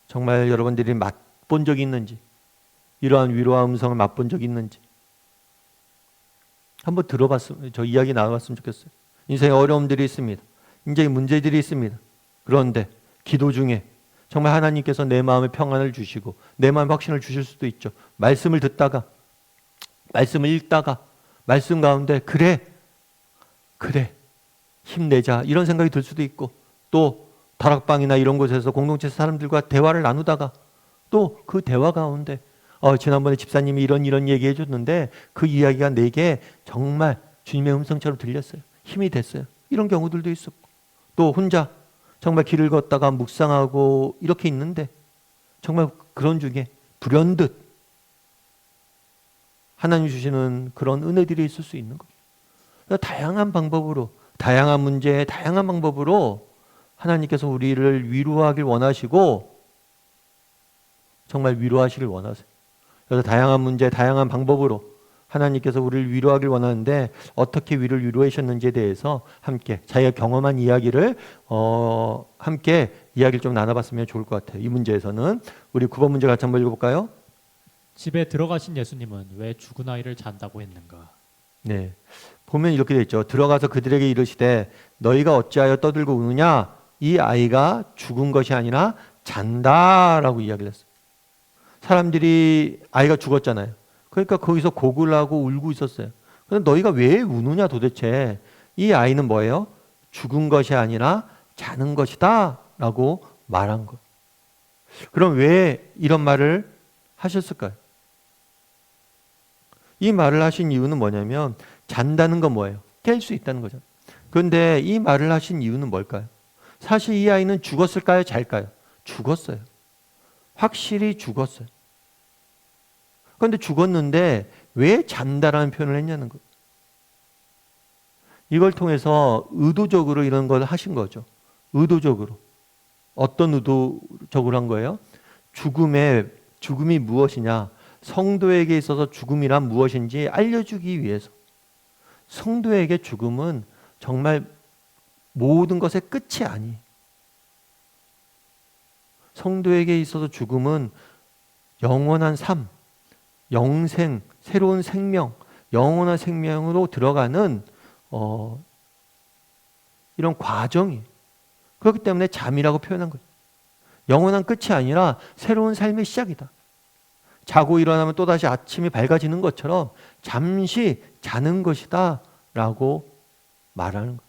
정말 여러분들이 맛본 적이 있는지, 이러한 위로와 음성을 맛본 적이 있는지 한번 들어봤으면, 저 이야기 나눠봤으면 좋겠어요. 인생에 어려움들이 있습니다. 인생에 문제들이 있습니다. 그런데 기도 중에 정말 하나님께서 내 마음에 평안을 주시고 내 마음에 확신을 주실 수도 있죠. 말씀을 듣다가, 말씀을 읽다가 말씀 가운데 그래 힘내자 이런 생각이 들 수도 있고, 또 다락방이나 이런 곳에서 공동체 사람들과 대화를 나누다가 또 그 대화 가운데 지난번에 집사님이 이런 얘기 해줬는데 그 이야기가 내게 정말 주님의 음성처럼 들렸어요. 힘이 됐어요. 이런 경우들도 있었고, 또 혼자 정말 길을 걷다가 묵상하고 이렇게 있는데 정말 그런 중에 불현듯 하나님 주시는 그런 은혜들이 있을 수 있는 거예요. 다양한 방법으로, 다양한 문제, 다양한 방법으로 하나님께서 우리를 위로하길 원하시고 정말 위로하시길 원하세요. 그래서 다양한 문제, 다양한 방법으로 하나님께서 우리를 위로하길 원하는데 어떻게 위로를 위로하셨는지에 대해서 함께 자기가 경험한 이야기를 함께 이야기를 좀 나눠봤으면 좋을 것 같아요. 이 문제에서는 우리 9번 문제 같이 한번 읽어볼까요? 집에 들어가신 예수님은 왜 죽은 아이를 잔다고 했는가? 네, 보면 이렇게 되어 있죠. 들어가서 그들에게 이르시되 너희가 어찌하여 떠들고 우느냐? 이 아이가 죽은 것이 아니라 잔다라고 이야기를 했어요. 사람들이 아이가 죽었잖아요. 그러니까 거기서 곡을 하고 울고 있었어요. 그런데 너희가 왜 우느냐 도대체. 이 아이는 뭐예요? 죽은 것이 아니라 자는 것이다 라고 말한 것. 그럼 왜 이런 말을 하셨을까요? 이 말을 하신 이유는 뭐냐면 잔다는 건 뭐예요? 깰 수 있다는 거죠. 그런데 이 말을 하신 이유는 뭘까요? 사실 이 아이는 죽었을까요? 잘까요? 죽었어요. 확실히 죽었어요. 그런데 죽었는데 왜 잔다라는 표현을 했냐는 거예요. 이걸 통해서 의도적으로 이런 걸 하신 거죠. 의도적으로. 어떤 의도적으로 한 거예요? 죽음이 무엇이냐? 성도에게 있어서 죽음이란 무엇인지 알려주기 위해서. 성도에게 죽음은 정말 모든 것의 끝이 아니에요. 성도에게 있어서 죽음은 영원한 삶, 영생, 새로운 생명, 영원한 생명으로 들어가는 이런 과정이에요. 그렇기 때문에 잠이라고 표현한 거죠. 영원한 끝이 아니라 새로운 삶의 시작이다. 자고 일어나면 또다시 아침이 밝아지는 것처럼 잠시 자는 것이다 라고 말하는 거예요.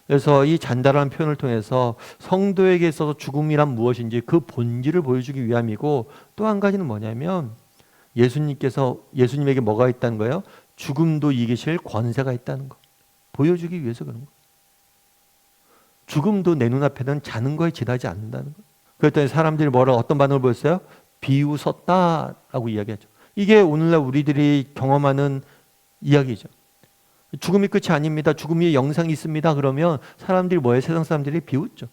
그래서 이 잔다라는 표현을 통해서 성도에게 있어서 죽음이란 무엇인지 그 본질을 보여주기 위함이고, 또 한 가지는 뭐냐면 예수님에게 뭐가 있다는 거예요? 죽음도 이기실 권세가 있다는 거. 보여주기 위해서 그런 거예요. 죽음도 내 눈앞에는 자는 거에 지나지 않는다는 거예요. 그랬더니 사람들이 어떤 반응을 보였어요? 비웃었다라고 이야기하죠. 이게 오늘날 우리들이 경험하는 이야기죠. 죽음이 끝이 아닙니다. 죽음이 영상이 있습니다. 그러면 사람들이 뭐예요? 세상 사람들이 비웃죠.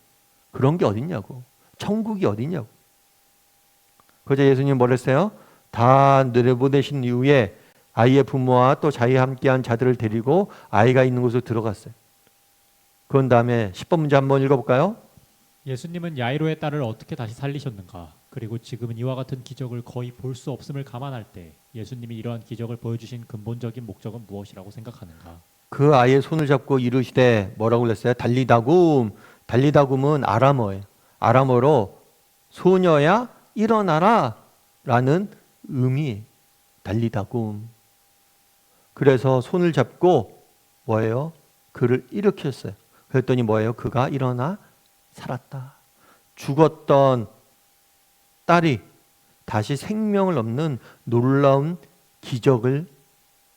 그런 게 어딨냐고. 천국이 어딨냐고. 그러자 예수님 뭐라 했어요? 다 내보내신 이후에 아이의 부모와 또 자기와 함께한 자들을 데리고 아이가 있는 곳으로 들어갔어요. 그런 다음에 10번 문제 한번 읽어볼까요? 예수님은 야이로의 딸을 어떻게 다시 살리셨는가? 그리고 지금은 이와 같은 기적을 거의 볼 수 없음을 감안할 때 예수님이 이러한 기적을 보여주신 근본적인 목적은 무엇이라고 생각하는가? 그 아이의 손을 잡고 이르시되 뭐라고 그랬어요? 달리다굼. 달리다굼은 아람어예요. 아람어로 소녀야 일어나라 라는 의미. 달리다굼. 그래서 손을 잡고 뭐예요? 그를 일으켰어요. 그랬더니 뭐예요? 그가 일어나 살았다. 죽었던 딸이 다시 생명을 얻는 놀라운 기적을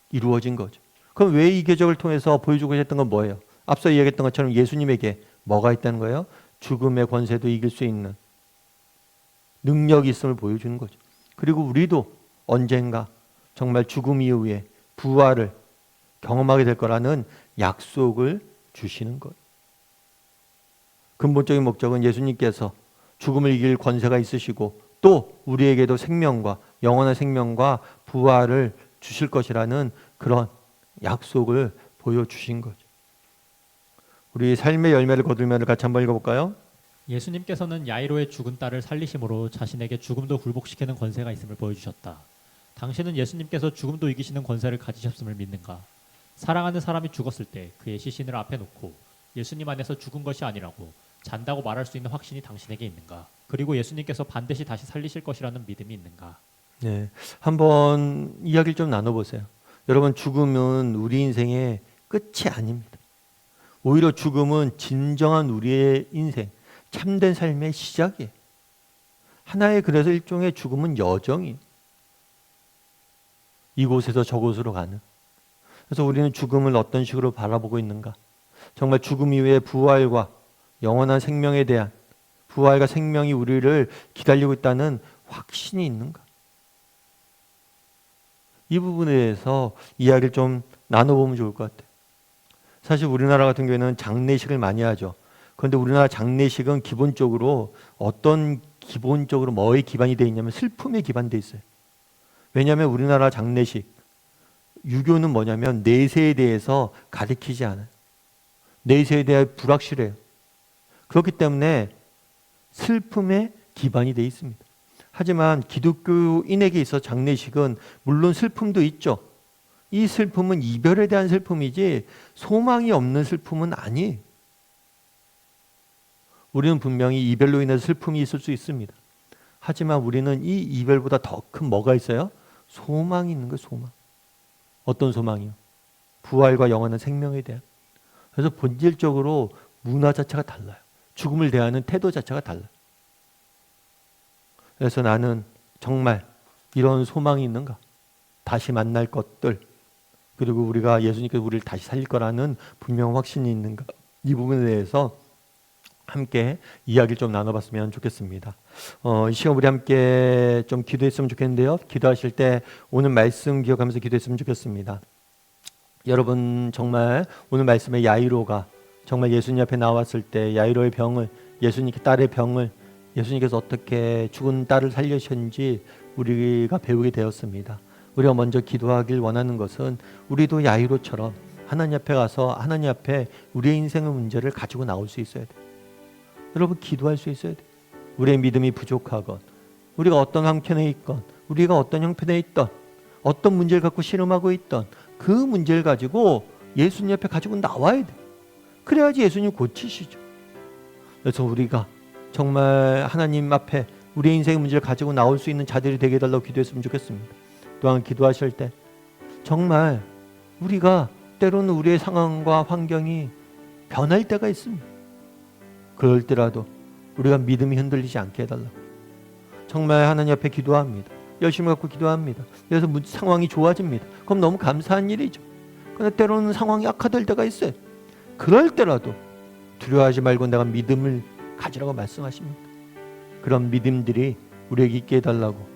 이루어진 거죠. 그럼 왜 이 기적을 통해서 보여주고 싶었던 건 뭐예요? 앞서 이야기했던 것처럼 예수님에게 뭐가 있다는 거예요? 죽음의 권세도 이길 수 있는 능력이 있음을 보여주는 거죠. 그리고 우리도 언젠가 정말 죽음 이후에 부활을 경험하게 될 거라는 약속을 주시는 거예요. 근본적인 목적은 예수님께서 죽음을 이길 권세가 있으시고 또 우리에게도 생명과 영원한 생명과 부활을 주실 것이라는 그런 약속을 보여주신 거죠. 우리 삶의 열매를 거두면을 같이 한번 읽어볼까요? 예수님께서는 야이로의 죽은 딸을 살리심으로 자신에게 죽음도 굴복시키는 권세가 있음을 보여주셨다. 당신은 예수님께서 죽음도 이기시는 권세를 가지셨음을 믿는가? 사랑하는 사람이 죽었을 때 그의 시신을 앞에 놓고 예수님 안에서 죽은 것이 아니라고 잔다고 말할 수 있는 확신이 당신에게 있는가? 그리고 예수님께서 반드시 다시 살리실 것이라는 믿음이 있는가? 네, 한번 이야기를 좀 나눠보세요. 여러분, 죽음은 우리 인생의 끝이 아닙니다. 오히려 죽음은 진정한 우리의 인생, 참된 삶의 시작이에요. 하나의 그래서 일종의 죽음은 여정이에요. 이곳에서 저곳으로 가는. 그래서 우리는 죽음을 어떤 식으로 바라보고 있는가? 정말 죽음 이후의 부활과 영원한 생명에 대한 부활과 생명이 우리를 기다리고 있다는 확신이 있는가? 이 부분에 대해서 이야기를 좀 나눠보면 좋을 것 같아요. 사실 우리나라 같은 경우에는 장례식을 많이 하죠. 그런데 우리나라 장례식은 기본적으로 기본적으로 뭐에 기반이 되어 있냐면 슬픔에 기반되어 있어요. 왜냐하면 우리나라 장례식, 유교는 뭐냐면 내세에 대해서 가르치지 않아요. 내세에 대해 불확실해요. 그렇기 때문에 슬픔에 기반이 되어 있습니다. 하지만 기독교인에게 있어 장례식은 물론 슬픔도 있죠. 이 슬픔은 이별에 대한 슬픔이지 소망이 없는 슬픔은 아니에요. 우리는 분명히 이별로 인해서 슬픔이 있을 수 있습니다. 하지만 우리는 이 이별보다 더 큰 뭐가 있어요? 소망이 있는 거예요. 소망. 어떤 소망이요? 부활과 영원한 생명에 대한. 그래서 본질적으로 문화 자체가 달라요. 죽음을 대하는 태도 자체가 달라요. 그래서 나는 정말 이런 소망이 있는가? 다시 만날 것들, 그리고 우리가 예수님께서 우리를 다시 살릴 거라는 분명한 확신이 있는가? 이 부분에 대해서 함께 이야기를 좀 나눠봤으면 좋겠습니다. 이 시간 우리 함께 좀 기도했으면 좋겠는데요. 기도하실 때 오늘 말씀 기억하면서 기도했으면 좋겠습니다. 여러분 정말 오늘 말씀에 야이로가 정말 예수님 앞에 나왔을 때 야이로의 병을, 예수님께 딸의 병을 예수님께서 어떻게 죽은 딸을 살리셨는지 우리가 배우게 되었습니다. 우리가 먼저 기도하길 원하는 것은 우리도 야이로처럼 하나님 앞에 가서 하나님 앞에 우리의 인생의 문제를 가지고 나올 수 있어야 돼요. 여러분 기도할 수 있어야 돼요. 우리의 믿음이 부족하건, 우리가 어떤 형편에 있건, 우리가 어떤 형편에 있던, 어떤 문제를 갖고 씨름하고 있던 그 문제를 가지고 예수님 앞에 가지고 나와야 돼요. 그래야지 예수님 고치시죠. 그래서 우리가 정말 하나님 앞에 우리의 인생의 문제를 가지고 나올 수 있는 자들이 되게 해달라고 기도했으면 좋겠습니다. 또한 기도하실 때 정말 우리가 때로는 우리의 상황과 환경이 변할 때가 있습니다. 그럴 때라도 우리가 믿음이 흔들리지 않게 해달라고 정말 하나님 앞에 기도합니다. 열심히 갖고 기도합니다. 그래서 상황이 좋아집니다. 그럼 너무 감사한 일이죠. 그런데 때로는 상황이 악화될 때가 있어요. 그럴 때라도 두려워하지 말고 내가 믿음을 가지라고 말씀하십니다. 그런 믿음들이 우리에게 있게 해달라고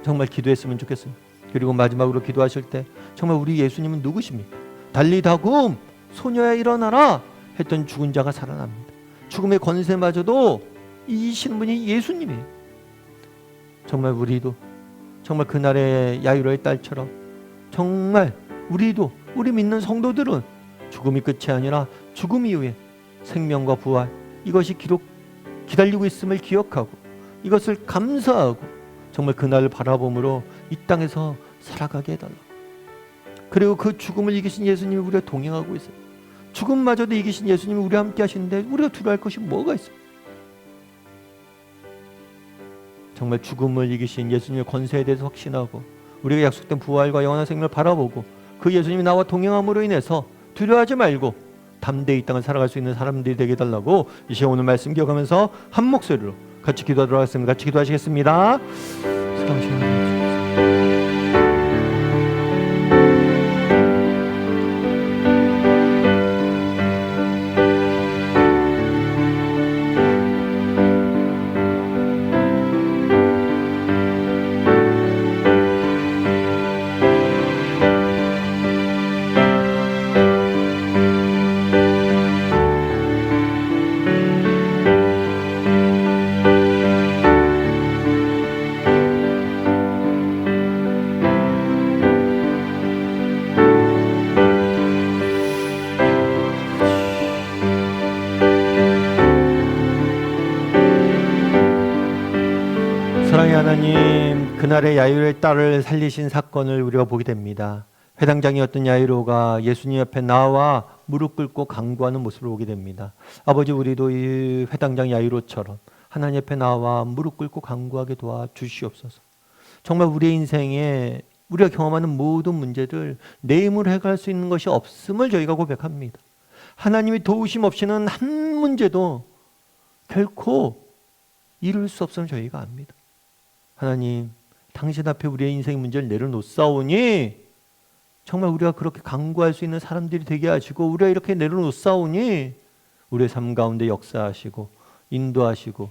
정말 기도했으면 좋겠습니다. 그리고 마지막으로 기도하실 때 정말 우리 예수님은 누구십니까? 달리다굼 소녀야 일어나라 했던 죽은 자가 살아납니다. 죽음의 권세마저도 이기시는 분이 예수님이에요. 정말 우리도 정말 그날의 야이로의 딸처럼 정말 우리도 우리 믿는 성도들은 죽음이 끝이 아니라 죽음 이후에 생명과 부활 이것이 기다리고 있음을 기억하고 이것을 감사하고 정말 그날을 바라봄으로 이 땅에서 살아가게 해달라고. 그리고 그 죽음을 이기신 예수님이 우리와 동행하고 있어요. 죽음마저도 이기신 예수님이 우리와 함께 하시는데 우리가 두려워할 것이 뭐가 있어요? 정말 죽음을 이기신 예수님의 권세에 대해서 확신하고 우리가 약속된 부활과 영원한 생명을 바라보고 그 예수님이 나와 동행함으로 인해서 두려워하지 말고 담대히 이 땅을 살아갈 수 있는 사람들이 되게 해달라고 이 시간 오늘 말씀 기억하면서 한 목소리로 같이 기도하도록 하겠습니다. 같이 기도하시겠습니다. 사랑의 하나님, 그날의 야이로의 딸을 살리신 사건을 우리가 보게 됩니다. 회당장이었던 야이로가 예수님 앞에 나와 무릎 꿇고 간구하는 모습을 보게 됩니다. 아버지, 우리도 이 회당장 야이로처럼 하나님 앞에 나와 무릎 꿇고 간구하게 도와주시옵소서. 정말 우리의 인생에 우리가 경험하는 모든 문제를 내 힘으로 해결할 수 있는 것이 없음을 저희가 고백합니다. 하나님의 도우심 없이는 한 문제도 결코 이룰 수 없음을 저희가 압니다. 하나님, 당신 앞에 우리의 인생의 문제를 내려놓사오니 정말 우리가 그렇게 간구할 수 있는 사람들이 되게 하시고 우리가 이렇게 내려놓사오니 우리의 삶 가운데 역사하시고 인도하시고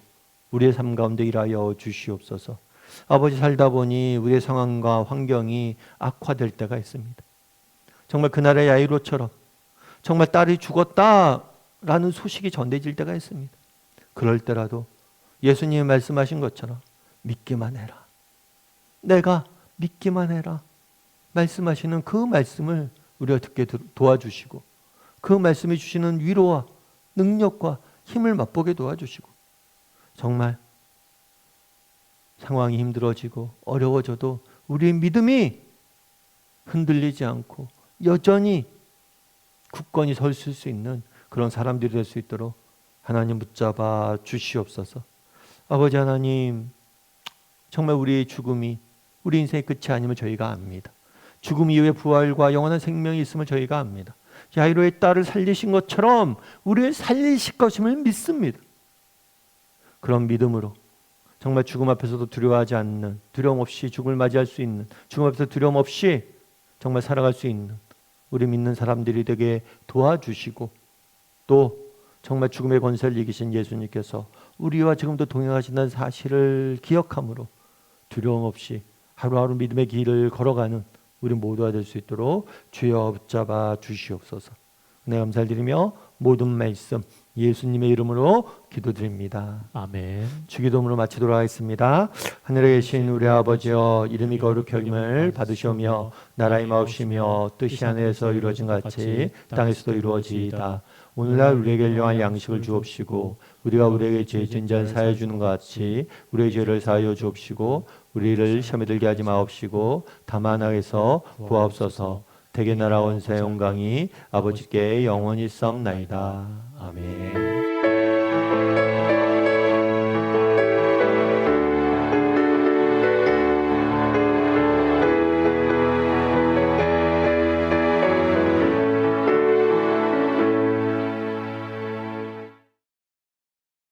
우리의 삶 가운데 일하여 주시옵소서. 아버지 살다 보니 우리의 상황과 환경이 악화될 때가 있습니다. 정말 그날의 야이로처럼 정말 딸이 죽었다라는 소식이 전해질 때가 있습니다. 그럴 때라도 예수님이 말씀하신 것처럼 믿기만 해라. 내가 믿기만 해라. 말씀하시는 그 말씀을 우리가 듣게 도와주시고 그 말씀이 주시는 위로와 능력과 힘을 맛보게 도와주시고 정말 상황이 힘들어지고 어려워져도 우리의 믿음이 흔들리지 않고 여전히 굳건히 설 수 있는 그런 사람들이 될 수 있도록 하나님 붙잡아 주시옵소서. 아버지 하나님, 정말 우리의 죽음이 우리 인생의 끝이 아님을 저희가 압니다. 죽음 이후에 부활과 영원한 생명이 있음을 저희가 압니다. 야이로의 딸을 살리신 것처럼 우리를 살리실 것임을 믿습니다. 그런 믿음으로 정말 죽음 앞에서도 두려워하지 않는, 두려움 없이 죽음을 맞이할 수 있는, 죽음 앞에서 두려움 없이 정말 살아갈 수 있는 우리 믿는 사람들이 되게 도와주시고, 또 정말 죽음의 권세를 이기신 예수님께서 우리와 지금도 동행하신다는 사실을 기억함으로 두려움 없이 하루하루 믿음의 길을 걸어가는 우리 모두가 될 수 있도록 주여 붙잡아 주시옵소서. 은혜 감사를 드리며 모든 말씀 예수님의 이름으로 기도드립니다. 아멘. 주기도문으로 마치도록 하겠습니다. 하늘에 계신 우리 아버지여, 이름이 거룩히 여김을 받으시오며 나라의 마옵시며 뜻이 하늘에서 이루어진 것 같이 땅에서도 이루어지이다. 오늘날 우리에게 일용할 양식을 주옵시고 우리가 우리에게 죄 지은 자를 사하여 주는 것 같이 우리의 죄를 사하여 주옵시고 우리를 시험에 들게 하지 마옵시고 다만 악에서 구하옵소서. 대개 나라 원세 영광이 아버지께 영원히 썩나이다. 아멘.